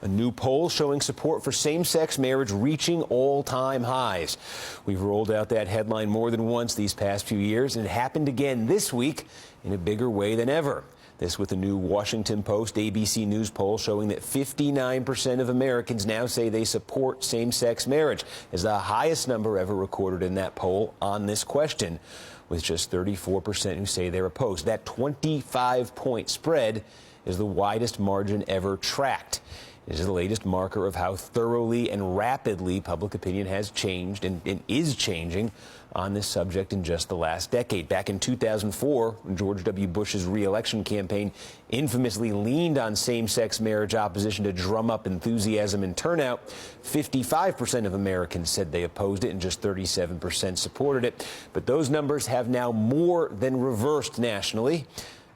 A new poll showing support for same-sex marriage reaching all-time highs. We've rolled out that headline more than once these past few years, and it happened again this week in a bigger way than ever. This with a new Washington Post ABC News poll showing that 59% of Americans now say they support same-sex marriage, is the highest number ever recorded in that poll on this question, with just 34% who say they're opposed. That 25-point spread is the widest margin ever tracked. It is the latest marker of how thoroughly and rapidly public opinion has changed and is changing on this subject in just the last decade. Back in 2004, when George W. Bush's re-election campaign infamously leaned on same-sex marriage opposition to drum up enthusiasm and turnout, 55% of Americans said they opposed it and just 37% supported it. But those numbers have now more than reversed nationally.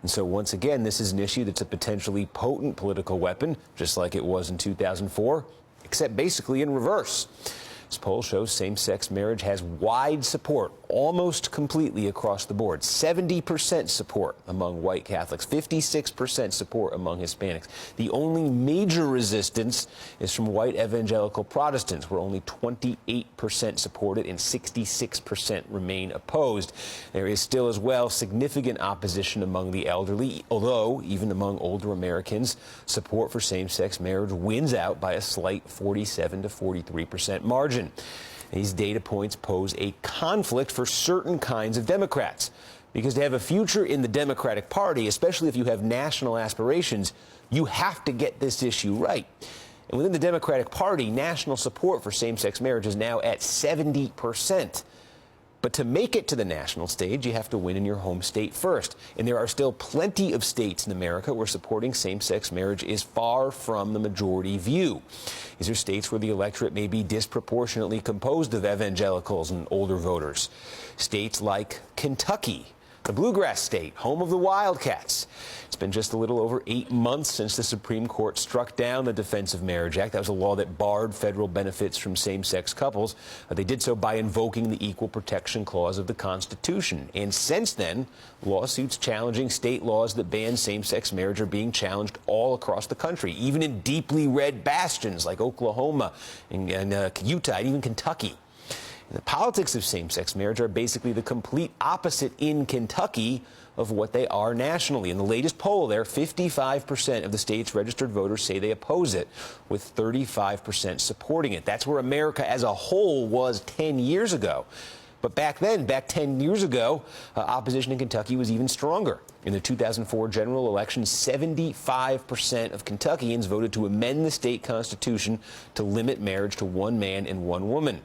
And so once again, this is an issue that's a potentially potent political weapon, just like it was in 2004, except basically in reverse. This poll shows same-sex marriage has wide support, almost completely across the board. 70% support among white Catholics, 56% support among Hispanics. The only major resistance is from white evangelical Protestants, where only 28% support it and 66% remain opposed. There is still as well significant opposition among the elderly, although even among older Americans, support for same-sex marriage wins out by a slight 47 to 43% margin. These data points pose a conflict for certain kinds of Democrats, because to have a future in the Democratic Party, especially if you have national aspirations, you have to get this issue right. And within the Democratic Party, national support for same-sex marriage is now at 70%. But to make it to the national stage, you have to win in your home state first. And there are still plenty of states in America where supporting same-sex marriage is far from the majority view. These are states where the electorate may be disproportionately composed of evangelicals and older voters. States like Kentucky, the bluegrass state, home of the Wildcats. It's been just a little over 8 months since the Supreme Court struck down the Defense of Marriage Act. That was a law that barred federal benefits from same-sex couples. They did so by invoking the Equal Protection Clause of the Constitution. And since then, lawsuits challenging state laws that ban same-sex marriage are being challenged all across the country, even in deeply red bastions like Oklahoma and Utah and even Kentucky. The politics of same-sex marriage are basically the complete opposite in Kentucky of what they are nationally. In the latest poll there, 55% of the state's registered voters say they oppose it, with 35% supporting it. That's where America as a whole was 10 years ago. But back 10 years ago, opposition in Kentucky was even stronger. In the 2004 general election, 75% of Kentuckians voted to amend the state constitution to limit marriage to one man and one woman.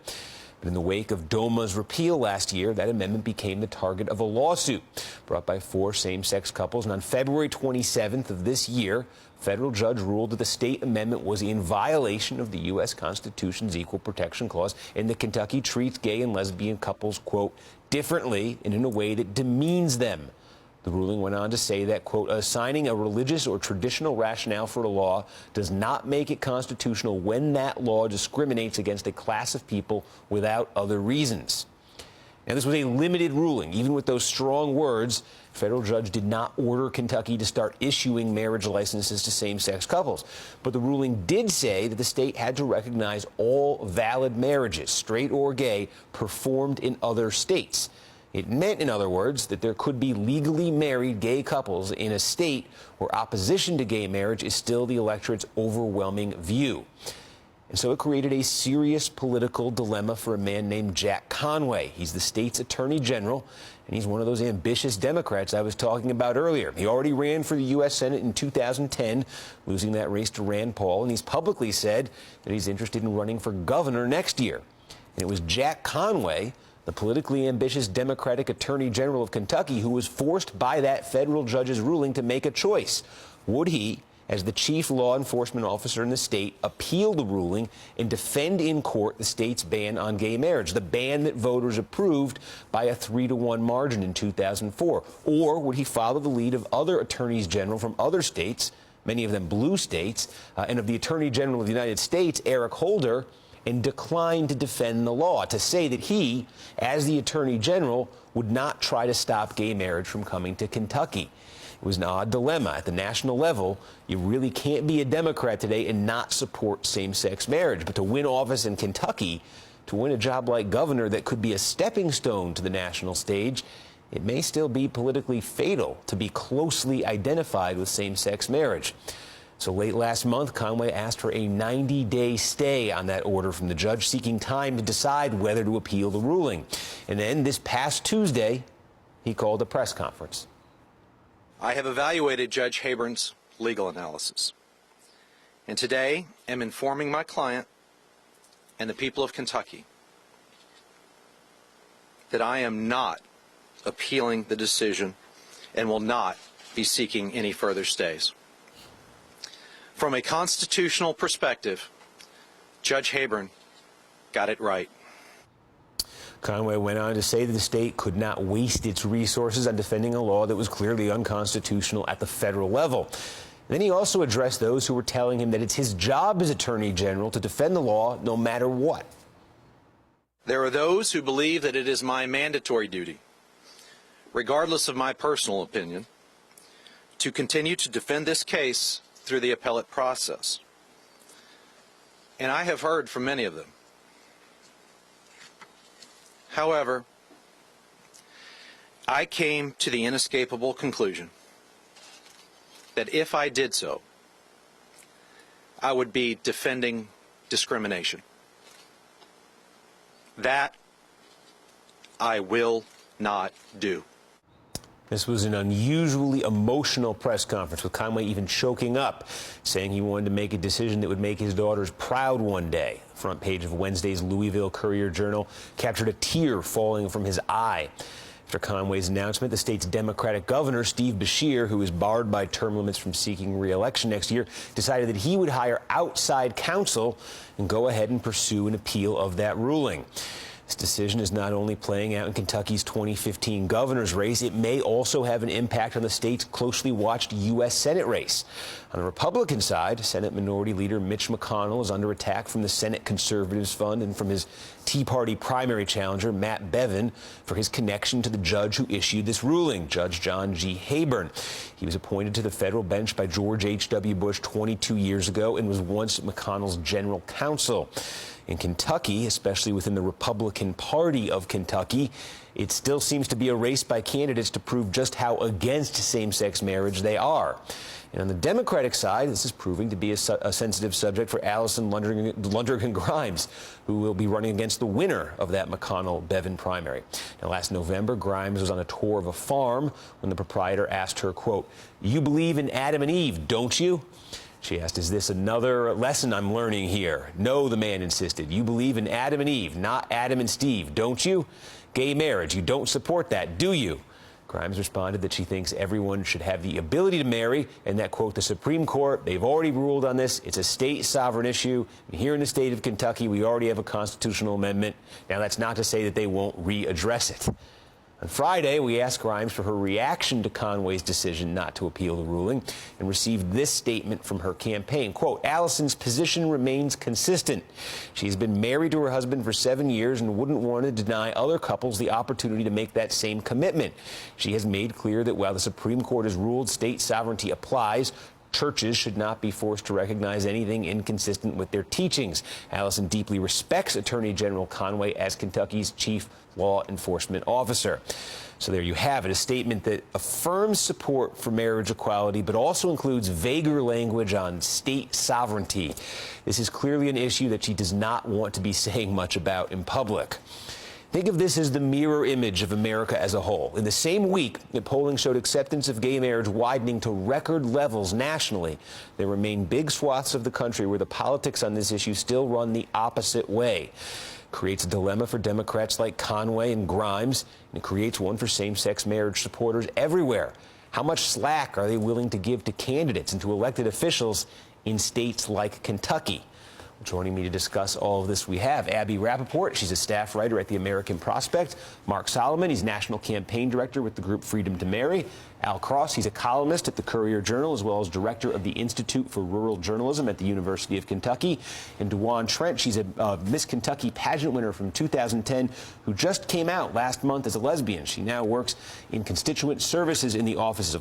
But in the wake of DOMA's repeal last year, that amendment became the target of a lawsuit brought by 4 same-sex couples. And on February 27th of this year, a federal judge ruled that the state amendment was in violation of the U.S. Constitution's Equal Protection Clause, and that Kentucky treats gay and lesbian couples, quote, differently and in a way that demeans them. The ruling went on to say that, quote, assigning a religious or traditional rationale for a law does not make it constitutional when that law discriminates against a class of people without other reasons. Now, this was a limited ruling. Even with those strong words, a federal judge did not order Kentucky to start issuing marriage licenses to same-sex couples. But the ruling did say that the state had to recognize all valid marriages, straight or gay, performed in other states. It meant, in other words, that there could be legally married gay couples in a state where opposition to gay marriage is still the electorate's overwhelming view. And so it created a serious political dilemma for a man named Jack Conway. He's the state's attorney general, and he's one of those ambitious Democrats I was talking about earlier. He already ran for the U.S. Senate in 2010, losing that race to Rand Paul, and he's publicly said that he's interested in running for governor next year. And it was Jack Conway, the politically ambitious Democratic Attorney General of Kentucky, who was forced by that federal judge's ruling to make a choice. Would he, as the chief law enforcement officer in the state, appeal the ruling and defend in court the state's ban on gay marriage, the ban that voters approved by a 3-to-1 margin in 2004? Or would he follow the lead of other attorneys general from other states, many of them blue states, and of the Attorney General of the United States, Eric Holder, and declined to defend the law, to say that he, as the Attorney General, would not try to stop gay marriage from coming to Kentucky? It was an odd dilemma. At the national level, you really can't be a Democrat today and not support same-sex marriage. But to win office in Kentucky, to win a job like governor that could be a stepping stone to the national stage, it may still be politically fatal to be closely identified with same-sex marriage. So late last month, Conway asked for a 90-day stay on that order from the judge, seeking time to decide whether to appeal the ruling. And then this past Tuesday, he called a press conference. I have evaluated Judge Habern's legal analysis, and today am informing my client and the people of Kentucky that I am not appealing the decision and will not be seeking any further stays. From a constitutional perspective, Judge Habern got it right. Conway went on to say that the state could not waste its resources on defending a law that was clearly unconstitutional at the federal level. Then he also addressed those who were telling him that it's his job as Attorney General to defend the law no matter what. There are those who believe that it is my mandatory duty, regardless of my personal opinion, to continue to defend this case through the appellate process. And I have heard from many of them. However, I came to the inescapable conclusion that if I did so, I would be defending discrimination. That I will not do. This was an unusually emotional press conference, with Conway even choking up, saying he wanted to make a decision that would make his daughters proud one day. The front page of Wednesday's Louisville Courier-Journal captured a tear falling from his eye. After Conway's announcement, the state's Democratic governor, Steve Beshear, who is barred by term limits from seeking re-election next year, decided that he would hire outside counsel and go ahead and pursue an appeal of that ruling. This decision is not only playing out in Kentucky's 2015 governor's race, it may also have an impact on the state's closely watched U.S. Senate race. On the Republican side, Senate Minority Leader Mitch McConnell is under attack from the Senate Conservatives Fund and from his Tea Party primary challenger, Matt Bevin, for his connection to the judge who issued this ruling, Judge John G. Habern. He was appointed to the federal bench by George H.W. Bush 22 years ago and was once McConnell's general counsel. In Kentucky, especially within the Republican Party of Kentucky, it still seems to be a race by candidates to prove just how against same-sex marriage they are. And on the Democratic side, this is proving to be a sensitive subject for Allison Lundergan Grimes, who will be running against the winner of that McConnell-Bevin primary. Now, last November, Grimes was on a tour of a farm when the proprietor asked her, quote, "You believe in Adam and Eve, don't you?" She asked, "Is this another lesson I'm learning here?" "No," the man insisted. "You believe in Adam and Eve, not Adam and Steve, don't you? Gay marriage, you don't support that, do you?" Grimes responded that she thinks everyone should have the ability to marry and that, quote, "the Supreme Court, they've already ruled on this. It's a state sovereign issue. And here in the state of Kentucky, we already have a constitutional amendment. Now, that's not to say that they won't readdress it." On Friday, we asked Grimes for her reaction to Conway's decision not to appeal the ruling and received this statement from her campaign. Quote, "Allison's position remains consistent. She's been married to her husband for 7 years and wouldn't want to deny other couples the opportunity to make that same commitment. She has made clear that while the Supreme Court has ruled state sovereignty applies, churches should not be forced to recognize anything inconsistent with their teachings. Allison deeply respects Attorney General Conway as Kentucky's chief law enforcement officer." So there you have it, a statement that affirms support for marriage equality, but also includes vaguer language on state sovereignty. This is clearly an issue that she does not want to be saying much about in public. Think of this as the mirror image of America as a whole. In the same week that polling showed acceptance of gay marriage widening to record levels nationally, there remain big swaths of the country where the politics on this issue still run the opposite way. It creates a dilemma for Democrats like Conway and Grimes, and it creates one for same-sex marriage supporters everywhere. How much slack are they willing to give to candidates and to elected officials in states like Kentucky? Joining me to discuss all of this, we have Abby Rappaport. She's a staff writer at the American Prospect. Mark Solomon, he's National Campaign Director with the group Freedom to Marry. Al Cross, he's a columnist at the Courier-Journal, as well as director of the Institute for Rural Journalism at the University of Kentucky. And DeJuan Trent, she's a Miss Kentucky pageant winner from 2010 who just came out last month as a lesbian. She now works in constituent services in the office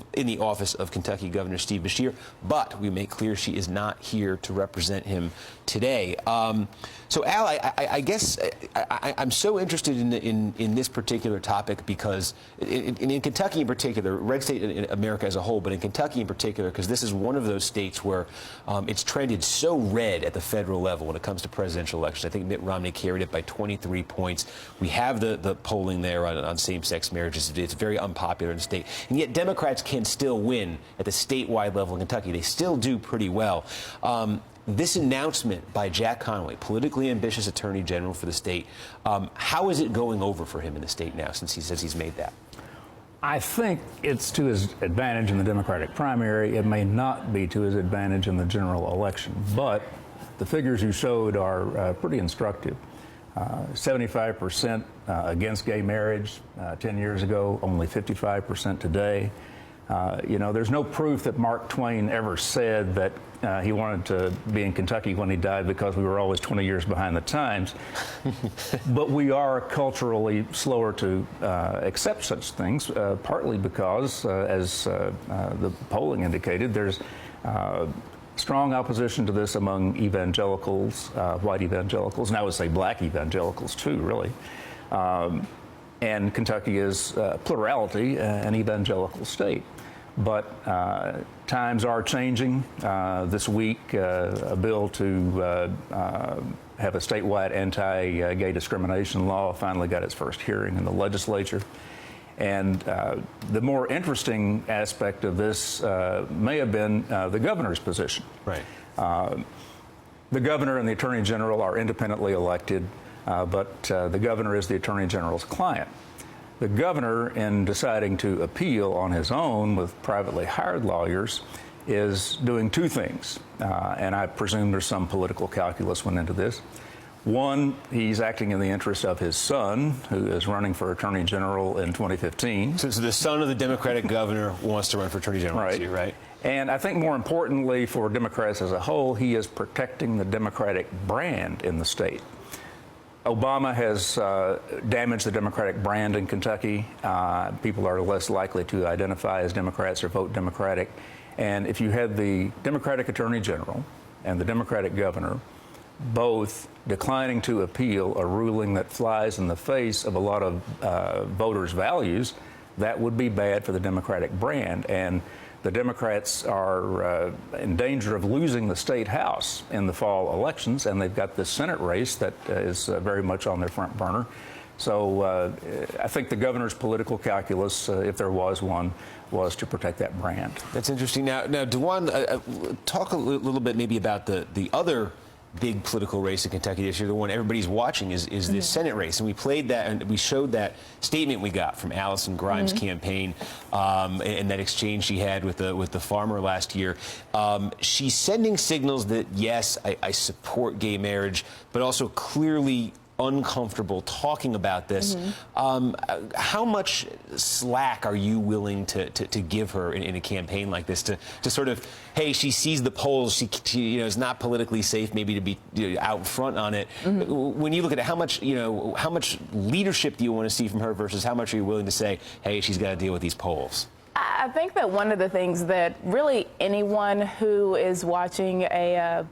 of Kentucky Governor Steve Beshear, but we make clear she is not here to represent him today. So, Al, I guess I'm so interested in this particular topic because in Kentucky in particular, red state in America as a whole, but in Kentucky in particular, because this is one of those states where it's trended so red at the federal level when it comes to presidential elections. I think Mitt Romney carried it by 23 points. We have the polling there on same-sex marriages. It's very unpopular in the state. And yet Democrats can still win at the statewide level in Kentucky. They still do pretty well. This announcement by Jack Conway, politically ambitious attorney general for the state, how is it going over for him in the state now since he says he's made that? I think it's to his advantage in the Democratic primary. It may not be to his advantage in the general election, but the figures you showed are pretty instructive. 75% against gay marriage 10 years ago, only 55% today. You know, there's no proof that Mark Twain ever said that he wanted to be in Kentucky when he died because we were always 20 years behind the times. But we are culturally slower to accept such things, partly because, as the polling indicated, there's strong opposition to this among evangelicals, white evangelicals, and I would say black evangelicals too, really. And Kentucky is plurality, an evangelical state. But times are changing. This week, a bill to have a statewide anti-gay discrimination law finally got its first hearing in the legislature. And the more interesting aspect of this may have been the governor's position. Right. The governor and the attorney general are independently elected, but the governor is the attorney general's client. The governor, in deciding to appeal on his own with privately hired lawyers, is doing two things, and I presume there's some political calculus went into this. One, he's acting in the interest of his son, who is running for attorney general in 2015. So the son of the Democratic governor wants to run for attorney general, right? Right. And I think more importantly for Democrats as a whole, he is protecting the Democratic brand in the state. Obama has damaged the Democratic brand in Kentucky. People are less likely to identify as Democrats or vote Democratic. And if you had the Democratic Attorney General and the Democratic governor both declining to appeal a ruling that flies in the face of a lot of voters' values, that would be bad for the Democratic brand. And the Democrats are in danger of losing the state house in the fall elections, and they've got this Senate race that is very much on their front burner. So I think the governor's political calculus, if there was one, was to protect that brand. That's interesting. Now DeJuan, talk a little bit maybe about the other big political race in Kentucky this year, the one everybody's watching, is this Senate race. And we played that, and we showed that statement we got from Allison Grimes' campaign and that exchange she had with the farmer last year. She's sending signals that, yes, I support gay marriage, but also clearly uncomfortable talking about this. How much slack are you willing to give her in a campaign like this to sort of, hey, she sees the polls, she is not politically safe maybe to be out front on it. When you look at it, how much leadership do you want to see from her versus how much are you willing to say, hey, she's got to deal with these polls? I think that one of the things that really anyone who is watching a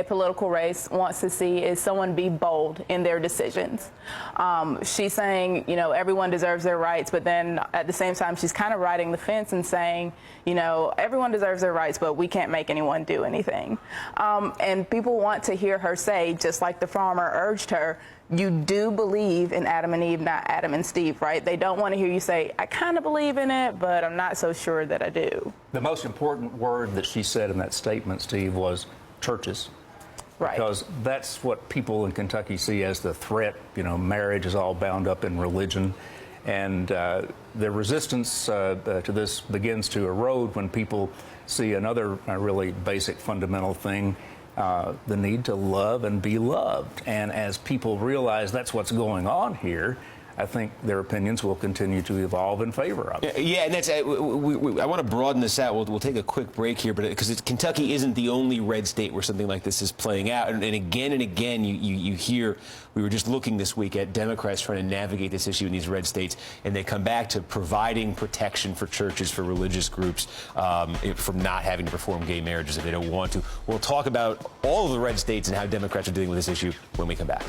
political race wants to see is someone be bold in their decisions. She's saying, everyone deserves their rights, but then at the same time, she's kind of riding the fence and saying, everyone deserves their rights, but we can't make anyone do anything. And people want to hear her say, just like the farmer urged her, you do believe in Adam and Eve, not Adam and Steve, right? They don't want to hear you say, I kind of believe in it, but I'm not so sure that I do. The most important word that she said in that statement, Steve, was churches. Right. Because that's what people in Kentucky see as the threat. Marriage is all bound up in religion. And the resistance to this begins to erode when people see another really basic fundamental thing, the need to love and be loved. And as people realize that's what's going on here, I think their opinions will continue to evolve in favor of it. Yeah, and that's I want to broaden this out. We'll take a quick break here, but because Kentucky isn't the only red state where something like this is playing out, and again you hear. We were just looking this week at Democrats trying to navigate this issue in these red states, and they come back to providing protection for churches, for religious groups, from not having to perform gay marriages if they don't want to. We'll talk about all of the red states and how Democrats are dealing with this issue when we come back.